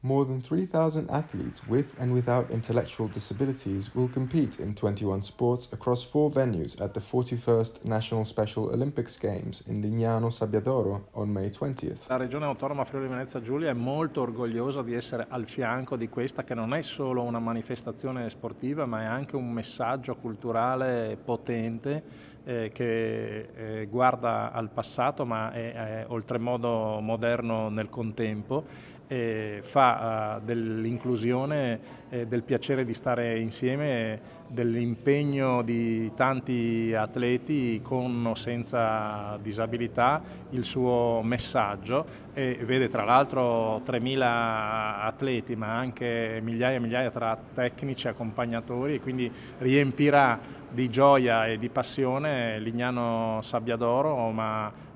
More than 3,000 athletes with and without intellectual disabilities will compete in 21 sports across 4 venues at the 41st National Special Olympics Games in Lignano Sabbiadoro on May 20th. La Regione Autonoma Friuli Venezia Giulia è molto orgogliosa di essere al fianco di questa che non è solo una manifestazione sportiva, ma è anche un messaggio culturale potente che guarda al passato ma è oltremodo moderno nel contempo. Fa dell'inclusione, del piacere di stare insieme, dell'impegno di tanti atleti con o senza disabilità il suo messaggio, e vede tra l'altro 3.000 atleti ma anche migliaia e migliaia tra tecnici e accompagnatori, e quindi riempirà di gioia e di passione Lignano Sabbiadoro, ma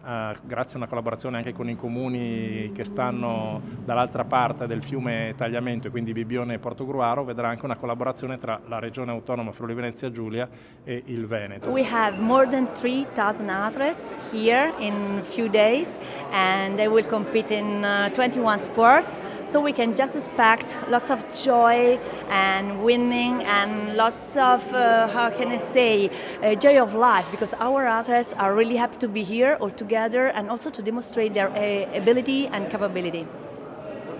grazie a una collaborazione anche con i comuni che stanno dall'altra parte del fiume Tagliamento, e quindi Bibbione e Portogruaro, vedrà anche una collaborazione tra la Regione Autonoma Friuli Venezia Giulia e il Veneto. We have more than 3,000 athletes here in a few days, and they will compete in 21 sports, so we can just expect lots of joy and winning and lots of, how can I say, joy of life, because our athletes are really happy to be here all together and also to demonstrate their ability and capability.